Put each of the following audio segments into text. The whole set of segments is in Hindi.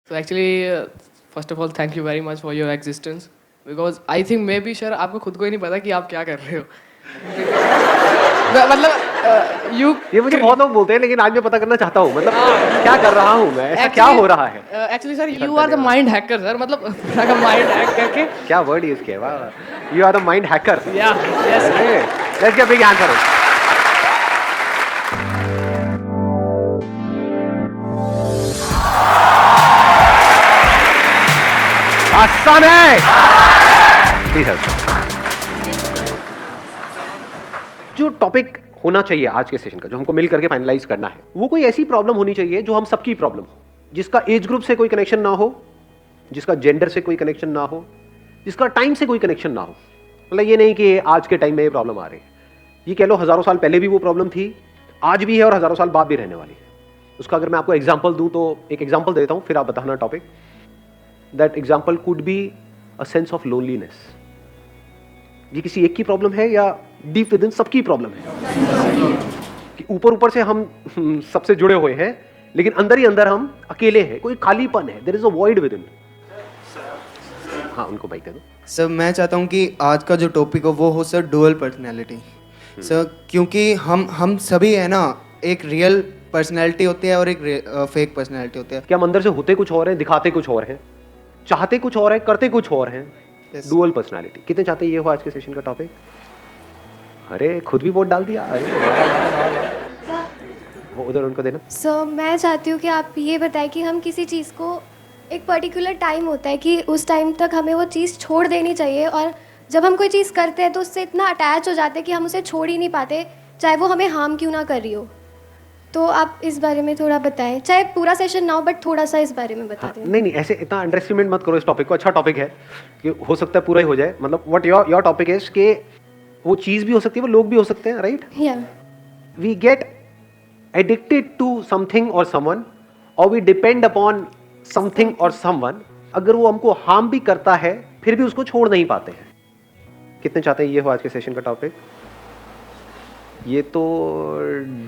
So actually, first of all, thank you very much for your existence. Because I think maybe sure आपको खुद को ही नहीं पता कि आप क्या कर रहे हो. मतलब you ये मुझे बहुत लोग बोलते हैं, लेकिन आज मैं पता करना चाहता हूँ, मतलब क्या कर रहा हूँ मैं, ऐसा क्या हो रहा है? Actually sir, you are the mind hacker sir. मतलब पूरा का mind hack करके. क्या वर्ड यूज किया? वाह, you are the mind hacker. Yeah, yes. Let's give a big hand for it. आसान है। Please help. जो टॉपिक होना चाहिए आज के सेशन का, जो हमको मिल करके फाइनलाइज करना है, वो कोई ऐसी प्रॉब्लम होनी चाहिए जो हम सबकी प्रॉब्लम हो, जिसका एज ग्रुप से कोई कनेक्शन ना हो, जिसका जेंडर से कोई कनेक्शन ना हो, जिसका टाइम से कोई कनेक्शन ना हो. मतलब ये नहीं कि आज के टाइम में ये प्रॉब्लम आ रही है, ये कह लो हजारों साल पहले भी वो प्रॉब्लम थी, आज भी है और हजारों साल बाद भी रहने वाली है. उसका अगर मैं आपको एग्जाम्पल दूं तो एक एग्जाम्पल देता हूं, फिर आप बताना topic. That example could be a sense of loneliness. ये किसी एक की प्रॉब्लम है या डीप विद इन सबकी प्रॉब्लम है कि ऊपर ऊपर से हम सबसे जुड़े हुए हैं, लेकिन अंदर ही अंदर हम अकेले हैं, कोई खालीपन है, there is a void within. हाँ, उनको बाइक दे दो. सर मैं चाहता हूँ कि आज का जो टॉपिक हो वो हो सर डुअल पर्सनैलिटी. सर क्योंकि हम सभी है ना, एक रियल पर्सनैलिटी होती है और एक फेक पर्सनैलिटी होती है. कि हम अंदर से होते कुछ और हैं, दिखाते कुछ और हैं, चाहते कुछ और है, करते कुछ और हैं. Dual personality. कितने चाहते ये हो आज के सेशन का टॉपिक? अरे खुद भी वोट डाल दिया. अरे वो उधर उनको देना. सो मैं चाहती हूँ कि आप ये बताएं कि हम किसी चीज़ को, एक पर्टिकुलर टाइम होता है कि उस टाइम तक हमें वो चीज़ छोड़ देनी चाहिए, और जब हम कोई चीज़ करते हैं तो उससे इतना अटैच हो जाते हैं कि हम उसे छोड़ ही नहीं पाते, चाहे वो हमें हार्म क्यों ना कर रही हो. तो आप इस बारे में थोड़ा बताएं, चाहे पूरा सेशन ना हो बट थोड़ा सा इस बारे में बता दें. नहीं, ऐसे इतना अंडर एस्टिमेट मत करो इस टॉपिक को. अच्छा टॉपिक है कि हो सकता है पूरा ही हो जाए. मतलब व्हाट योर टॉपिक इज कि वो चीज़ भी हो सकती है, वो लोग भी हो सकते हैं, राइट? या we get addicted to something और समवन, और वी डिपेंड अपॉन समथिंग और समवन. अगर वो हमको हार्म भी करता है फिर भी उसको छोड़ नहीं पाते हैं. कितने चाहते हैं ये हो आज के सेशन का टॉपिक? ये तो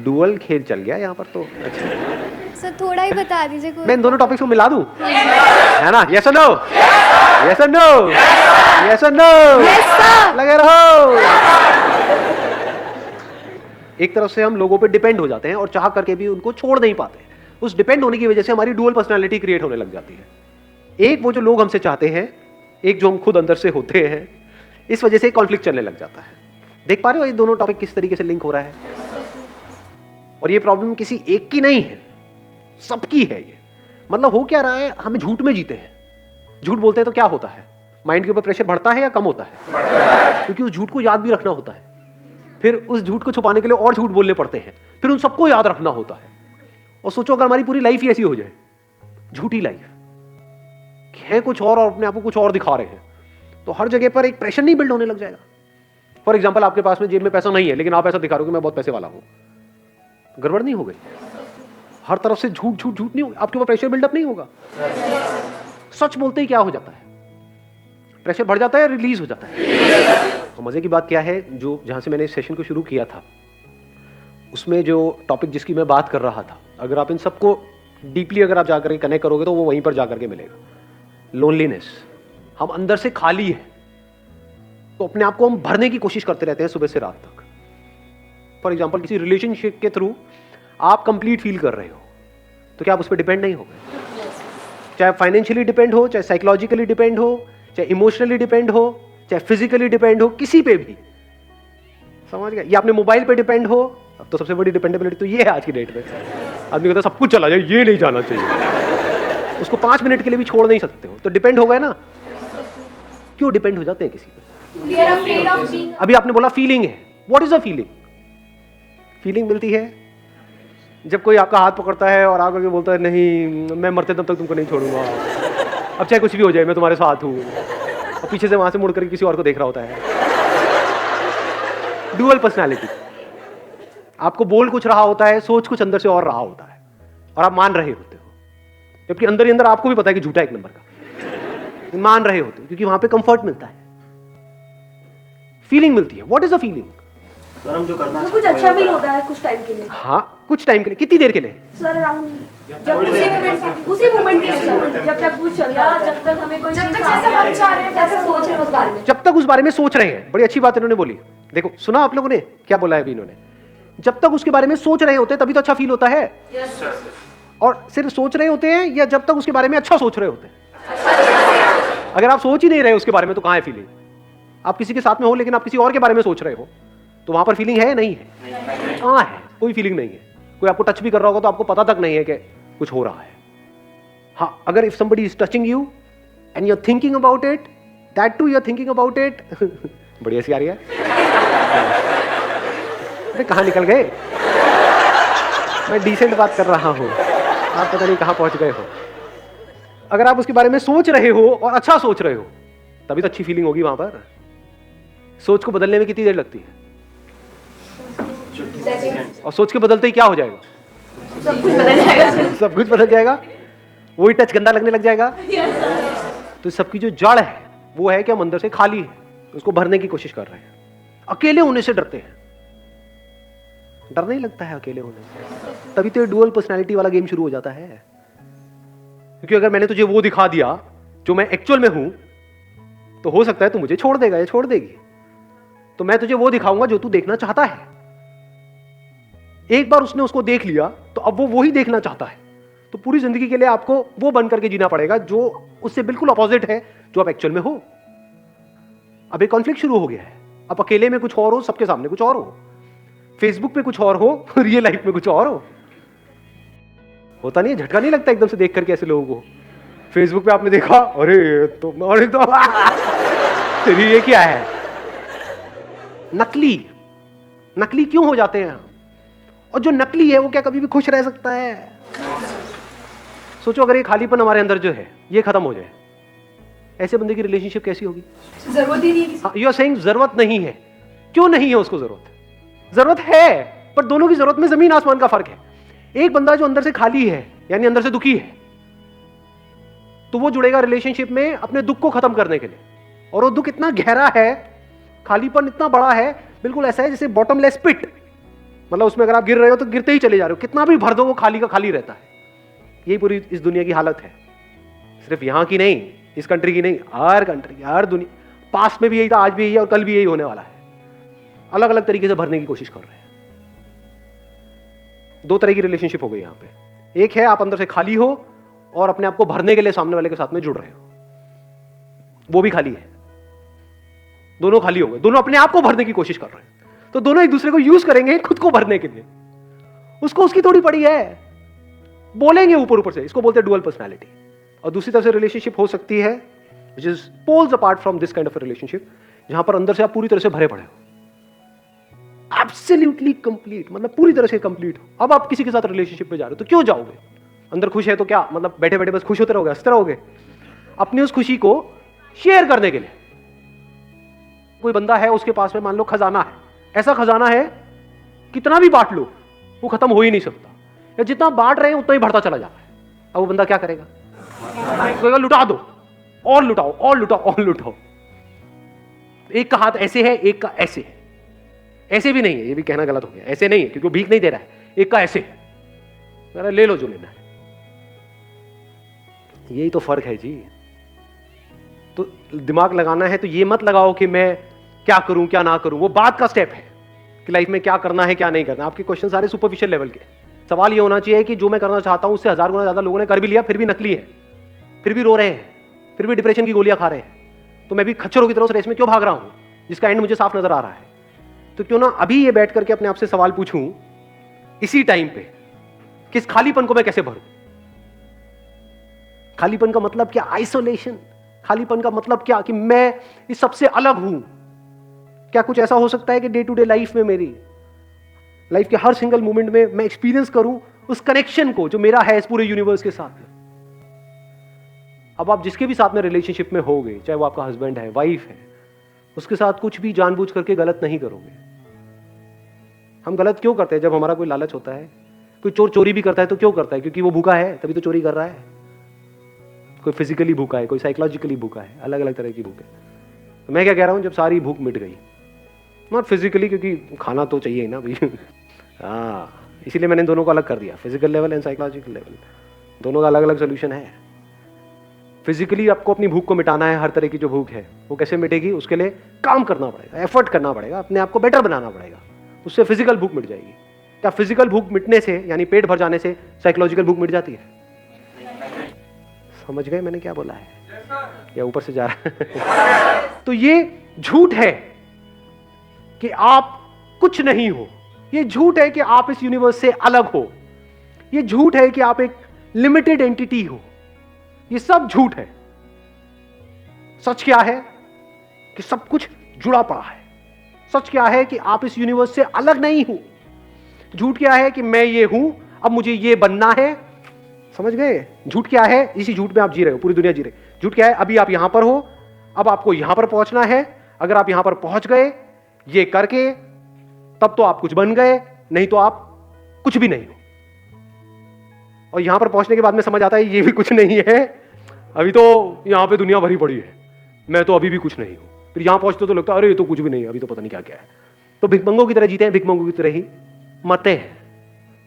डुअल खेल चल गया यहाँ पर तो. अच्छा सर थोड़ा ही बता दीजिए. मैं इन दोनों टॉपिक्स को मिला दूं, है ना? यस और नो, यस और नो, यस और नो, लगे रहो. एक तरफ से हम लोगों पे डिपेंड हो जाते हैं और चाह करके भी उनको छोड़ नहीं पाते. उस डिपेंड होने की वजह से हमारी डुअल पर्सनालिटी क्रिएट होने लग जाती है. एक वो जो लोग हमसे चाहते हैं, एक जो हम खुद अंदर से होते हैं. इस वजह से कॉन्फ्लिक्ट चलने लग जाता है. देख पा रहे हो ये दोनों टॉपिक किस तरीके से लिंक हो रहा है? और ये प्रॉब्लम किसी एक की नहीं है, सबकी है ये. मतलब हो क्या रहा है, हम झूठ में जीते हैं. झूठ बोलते हैं तो क्या होता है? माइंड के ऊपर प्रेशर बढ़ता है या कम होता है? क्योंकि उस झूठ को याद भी रखना होता है, फिर उस झूठ को छुपाने के लिए और झूठ बोलने पड़ते हैं, फिर उन सबको याद रखना होता है. और सोचो अगर हमारी पूरी लाइफ ही ऐसी हो जाए, झूठी लाइफ है कुछ और अपने आप को कुछ और दिखा रहे हैं, तो हर जगह पर एक प्रेशर नहीं बिल्ड होने लग जाएगा. फॉर एग्जाम्पल, आपके पास में जेब में पैसा नहीं है, लेकिन आप ऐसा दिखा रहे हो कि मैं बहुत पैसे वाला हूं. गड़बड़ नहीं हो गई? हर तरफ से झूठ झूठ झूठ नहीं होगा, आपके ऊपर प्रेशर बिल्डअप नहीं होगा. सच बोलते ही क्या हो जाता है? प्रेशर बढ़ जाता है, रिलीज हो जाता है. तो मजे की बात क्या है, जो जहां से मैंने इस सेशन को शुरू किया था, उसमें जो टॉपिक जिसकी मैं बात कर रहा था, अगर आप इन सबको डीपली अगर आप जाकर के कनेक्ट करोगे तो वो वहीं पर जाकर के मिलेगा. लोनलीनेस. हम अंदर से खाली है, तो अपने आप को हम भरने की कोशिश करते रहते हैं सुबह से रात तक. फॉर एग्जाम्पल, किसी रिलेशनशिप के थ्रू आप कंप्लीट फील कर रहे हो, तो क्या आप उस पर डिपेंड नहीं हो गए? चाहे फाइनेंशियली डिपेंड हो, चाहे साइकोलॉजिकली डिपेंड हो, चाहे इमोशनली डिपेंड हो, चाहे फिजिकली डिपेंड हो, किसी पे भी. समझ गए? या अपने मोबाइल पे डिपेंड हो. अब तो सबसे बड़ी डिपेंडेबिलिटी तो ये है आज की डेट में. आदमी कहता है सब कुछ चला जाए, ये नहीं जाना चाहिए. उसको 5 मिनट के लिए भी छोड़ नहीं सकते हो, तो डिपेंड हो गए ना. क्यों डिपेंड हो जाते हैं किसी पे? अभी आपने बोला फीलिंग है. What is a feeling? Feeling मिलती है जब कोई आपका हाथ पकड़ता है और आकर के बोलता है नहीं, मैं मरते तब तक तुमको नहीं छोड़ूंगा, अब चाहे कुछ भी हो जाए मैं तुम्हारे साथ हूं, और पीछे से वहां से मुड़ करके किसी और को देख रहा होता है. Dual personality. आपको बोल कुछ रहा होता है, सोच कुछ अंदर से और रहा होता है, और आप मान रहे होते हो, जबकि अंदर ही अंदर आपको भी पता है कि झूठा एक नंबर का. मान रहे होते हो क्योंकि वहां पे कंफर्ट मिलता है, फीलिंग मिलती है. What is a feeling? Sir हम जो करना कुछ अच्छा फील होता है कुछ टाइम के लिए. हाँ, कुछ टाइम के लिए. कितनी देर के लिए? सर अराउंड जब उसी मोमेंट के अंदर जब तक कुछ चल रहा जब तक हमें कोई जब तक जैसे हम चाह रहे हैं जैसे सोच रहे हैं उस बारे में, जब तक उस बारे में सोच रहे हैं। बड़ी अच्छी बात इन्होंने बोली। देखो सुना आप लोगों ने क्या बोला है अभी इन्होंने, जब तक उसके बारे में सोच रहे होते हैं तभी तो अच्छा फील होता है। और सिर्फ सोच रहे होते हैं या जब तक उसके बारे में अच्छा सोच रहे होते हैं? अगर आप सोच ही नहीं रहे उसके बारे में तो कहाँ है फीलिंग? आप किसी के साथ में हो लेकिन आप किसी और के बारे में सोच रहे हो तो वहां पर फीलिंग है नहीं है? कहाँ है? कोई फीलिंग नहीं है। कोई आपको टच भी कर रहा होगा तो आपको पता तक नहीं है कि कुछ हो रहा है। हाँ, अगर if somebody is touching you and you're thinking about it, that too you're thinking about it बड़ी हंसी आ रही है। अरे कहाँ निकल गए? मैं डिसेंट बात कर रहा हूँ, आप पता नहीं कहाँ पहुंच गए हो। अगर आप उसके बारे में सोच रहे हो और अच्छा सोच रहे हो तभी तो अच्छी फीलिंग होगी वहां पर। सोच को बदलने में कितनी देर लगती है? और सोच के बदलते ही क्या हो जाएगा? सब कुछ बदल जाएगा। सब कुछ बदल जाएगा, वही टच गंदा लगने लग जाएगा। तो सबकी जो जड़ है वो है कि हम अंदर से खाली है, उसको भरने की कोशिश कर रहे हैं। अकेले होने से डरते हैं। डर नहीं लगता है अकेले होने से, तभी तो ये डुअल पर्सनैलिटी वाला गेम शुरू हो जाता है। क्योंकि अगर मैंने तुझे वो दिखा दिया जो मैं एक्चुअल में हूं तो हो सकता है तू मुझे छोड़ देगा या छोड़ देगी। तो मैं तुझे वो दिखाऊंगा जो तू देखना चाहता है। एक बार उसने उसको देख लिया तो अब वो वही देखना चाहता है। तो पूरी जिंदगी के लिए आपको वो बन करके जीना पड़ेगा जो उससे बिल्कुल अपोजिट है जो आप एक्चुअल में हो। अब एक कॉन्फ्लिक्ट शुरू हो गया है। अब अकेले में कुछ और हो, सबके सामने कुछ और हो, फेसबुक पे कुछ और हो, रियल लाइफ में कुछ और हो। होता नहीं है? झटका नहीं लगता एकदम से देख करके ऐसे लोगों को? फेसबुक पे आपने देखा, अरे तो और एकदम ये क्या है? नकली। नकली क्यों हो जाते हैं? और जो नकली है वो क्या कभी भी खुश रह सकता है? सोचो अगर ये खालीपन हमारे अंदर जो है ये खत्म हो जाए, ऐसे बंदे की रिलेशनशिप कैसी होगी? जरूरत ही नहीं है। यू आर सेइंग जरूरत नहीं है। क्यों नहीं है उसको जरूरत? जरूरत है, पर दोनों की जरूरत में जमीन आसमान का फर्क है। एक बंदा जो अंदर से खाली है यानी अंदर से दुखी है तो वो जुड़ेगा रिलेशनशिप में अपने दुख को खत्म करने के लिए। और वो दुख इतना गहरा है, खालीपन इतना बड़ा है, बिल्कुल ऐसा है जैसे बॉटमलेस पिट। मतलब उसमें अगर आप गिर रहे हो तो गिरते ही चले जा रहे हो, कितना भी भर दो वो खाली का खाली रहता है। यही पूरी इस दुनिया की हालत है। सिर्फ यहां की नहीं, इस कंट्री की नहीं, हर कंट्री, हर दुनिया। पास्ट में भी यही था, आज भी यही है और कल भी यही होने वाला है। अलग अलग तरीके से भरने की कोशिश कर रहे हैं। दो तरह की रिलेशनशिप हो गई यहां पे। एक है आप अंदर से खाली हो और अपने आप को भरने के लिए सामने वाले के साथ में जुड़ रहे हो, वो भी खाली है। दोनों खाली हो गए, दोनों अपने आप को भरने की कोशिश कर रहे हैं। तो दोनों एक दूसरे को यूज करेंगे खुद को भरने के लिए। उसको उसकी थोड़ी पड़ी है, बोलेंगे ऊपर ऊपर से। इसको बोलते हैं डुअल पर्सनैलिटी। और दूसरी तरफ से रिलेशनशिप हो सकती है which is poles apart from this kind of relationship, जहां पर अंदर से आप पूरी तरह से भरे पड़े हो, एब्सोल्युटली कंप्लीट, मतलब पूरी तरह से कंप्लीट हो। अब आप किसी के साथ रिलेशनशिप में जा रहे हो तो क्यों जाओगे? अंदर खुश है तो क्या मतलब बैठे बैठे बस खुश होते रहोगे, हंसते रहोगे? अपनी उस खुशी को शेयर करने के लिए। कोई बंदा है उसके पास में मान लो खजाना है, ऐसा खजाना है कितना भी बांट लो वो खत्म हो ही नहीं सकता, या जितना बांट रहे हैं उतना ही बढ़ता चला जा रहा है। अब वो बंदा क्या करेगा? कहेगा लुटा दो और लुटाओ और लुटाओ और लुटाओ। एक का हाथ ऐसे है, एक का ऐसे है। ऐसे भी नहीं है, ये भी कहना गलत हो गया, ऐसे नहीं है क्योंकि वो भीख नहीं दे रहा है। एक का ऐसे है, अरे ले लो जो लेना है। यही तो फर्क है जी। तो दिमाग लगाना है तो ये मत लगाओ कि मैं क्या करूं क्या ना करूं, वो बात का स्टेप है कि लाइफ में क्या करना है क्या नहीं करना। आपके क्वेश्चन सारे सुपरफिशियल लेवल के। सवाल ये होना चाहिए कि जो मैं करना चाहता हूं उससे 1000 गुना ज्यादा लोगों ने कर भी लिया, फिर भी नकली है, फिर भी रो रहे हैं, फिर भी डिप्रेशन की गोलियां खा रहे हैं। तो मैं भी खच्चरों की तरह उस रेस में क्यों भाग रहा हूं जिसका एंड मुझे साफ नजर आ रहा है? तो क्यों ना अभी ये बैठ करके अपने आप से सवाल पूछूं इसी टाइम पे कि इस खालीपन को मैं कैसे भरूं? खालीपन का मतलब क्या? आइसोलेशन। खालीपन का मतलब क्या? कि मैं इस सबसे अलग हूं। क्या कुछ ऐसा हो सकता है कि डे टू डे लाइफ में, मेरी लाइफ के हर सिंगल मोमेंट में मैं एक्सपीरियंस करूं उस कनेक्शन को जो मेरा है इस पूरे यूनिवर्स के साथ में? अब आप जिसके भी साथ में रिलेशनशिप में होगे, चाहे वो आपका हस्बैंड है, वाइफ है, उसके साथ कुछ भी जानबूझ करके गलत नहीं करोगे। हम गलत क्यों करते हैं? जब हमारा कोई लालच होता है। कोई चोर चोरी भी करता है तो क्यों करता है? क्योंकि वो भूखा है तभी तो चोरी कर रहा है। कोई फिजिकली भूखा है, कोई साइकोलॉजिकली भूखा है, अलग अलग तरह की भूख है। तो मैं क्या कह रहा हूं, जब सारी भूख मिट गई, नॉट फिजिकली क्योंकि खाना तो चाहिए ना भाई हाँ, इसीलिए मैंने इन दोनों को अलग कर दिया, physical level and psychological level, दोनों का अलग अलग सोल्यूशन है। फिजिकली आपको अपनी भूख को मिटाना है, हर तरह की जो भूख है वो कैसे मिटेगी, उसके लिए काम करना पड़ेगा, एफर्ट करना पड़ेगा, अपने आप को बेटर बनाना पड़ेगा, उससे फिजिकल भूख मिट जाएगी। क्या फिजिकल भूख मिटने से यानी पेट भर जाने से साइकोलॉजिकल भूख मिट जाती है? समझ गए मैंने क्या बोला है या ऊपर से जा रहा है? तो ये झूठ है कि आप कुछ नहीं हो, ये झूठ है कि आप इस यूनिवर्स से अलग हो, ये झूठ है कि आप एक लिमिटेड एंटिटी हो, ये सब झूठ है। सच क्या है कि सब कुछ जुड़ा पड़ा है। सच क्या है कि आप इस यूनिवर्स से अलग नहीं हो। झूठ क्या है कि मैं ये हूं, अब मुझे ये बनना है। समझ गए? झूठ क्या है? इसी झूठ में आप जी रहे हो, पूरी दुनिया जी रही। झूठ क्या है? अभी आप यहां पर हो, अब आपको यहां पर पहुंचना है। अगर आप यहां पर पहुंच गए ये करके, तब तो आप कुछ बन गए, नहीं तो आप कुछ भी नहीं हो। और यहां पर पहुंचने के बाद में समझ आता है ये भी कुछ नहीं है, अभी तो यहां पे दुनिया भरी पड़ी है, मैं तो अभी भी कुछ नहीं हूं। फिर यहां पहुंचते तो लगता है अरे ये तो कुछ भी नहीं है, अभी तो पता नहीं क्या क्या है। तो भिखमंगों की तरह जीते हैं, भिखमंगों की तरह ही मरते हैं।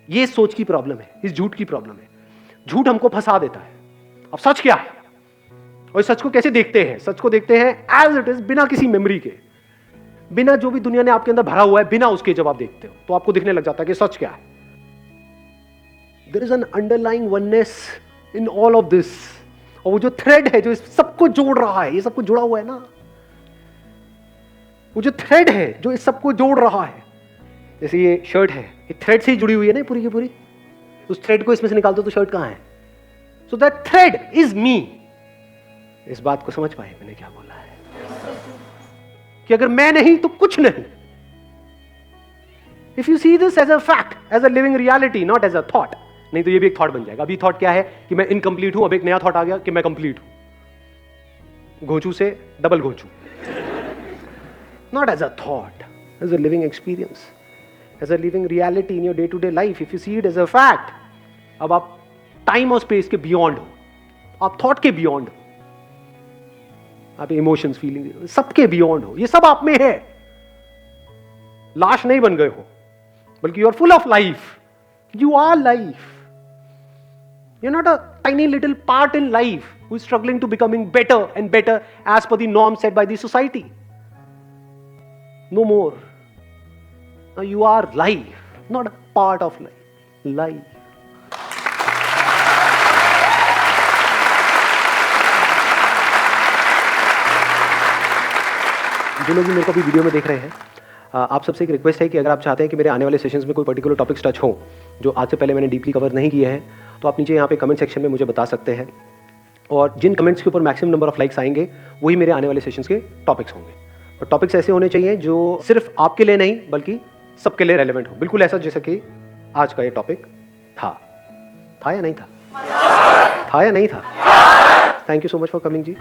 ये सोच की प्रॉब्लम है, इस झूठ की प्रॉब्लम है। झूठ हमको फंसा देता है। अब सच क्या है और इस सच को कैसे देखते हैं? सच को देखते हैं एज इट इज, बिना किसी मेमोरी के, बिना जो भी दुनिया ने आपके अंदर भरा हुआ है, बिना उसके जब आप देखते हो तो आपको दिखने लग जाता है कि सच क्या है। There is an underlying oneness in all of this. और वो जो थ्रेड है जो इस सबको जोड़ रहा है, ये सब कुछ जुड़ा हुआ है ना, वो जो थ्रेड है जो इस सबको जोड़ रहा है, जैसे ये शर्ट है, ये थ्रेड से ही जुड़ी हुई है ना पूरी की पूरी। उस थ्रेड को इसमें से निकाल दो तो शर्ट कहां है? So that thread is me. इस बात को समझ पाए मैंने क्या बोला है कि अगर मैं नहीं तो कुछ नहीं। If you see this as a fact, as a living reality, not as a thought, नहीं तो ये भी एक थॉट बन जाएगा। अभी थॉट क्या है कि मैं इनकम्प्लीट हूं, अब एक नया थॉट आ गया कि मैं कंप्लीट हूं। घोंचू से डबल घोंचू। Not as a thought, as a living experience, as a living reality in your day to day life. If you see it as a fact, अब आप टाइम और स्पेस के बियॉन्ड हो, आप थॉट के बियॉन्ड हो, आप इमोशंस, फीलिंग, सबके बियॉन्ड हो। ये सब आप में है। लाश नहीं बन गए हो, बल्कि you are full of life. You are life. You're not a tiny little part in life who is struggling to becoming better and better as per the norms set by the society. No more. Now you are life, not a part of life. Life. जो लोग भी मेरे को अभी वीडियो में देख रहे हैं, आप सबसे एक रिक्वेस्ट है कि अगर आप चाहते हैं कि मेरे आने वाले सेशंस में कोई पर्टिकुलर टॉपिक्स टच हो जो आज से पहले मैंने डीपली कवर नहीं किए हैं, तो आप नीचे यहाँ पे कमेंट सेक्शन में मुझे बता सकते हैं। और जिन कमेंट्स के ऊपर मैक्सिमम नंबर ऑफ लाइक्स आएंगे वही मेरे आने वाले सेशंस के टॉपिक्स होंगे। और टॉपिक्स ऐसे होने चाहिए जो सिर्फ आपके लिए नहीं बल्कि सबके लिए रेलेवेंट हो। बिल्कुल ऐसा जैसा कि आज का ये टॉपिक था या नहीं था? था या नहीं था? Thank you so much for coming ji.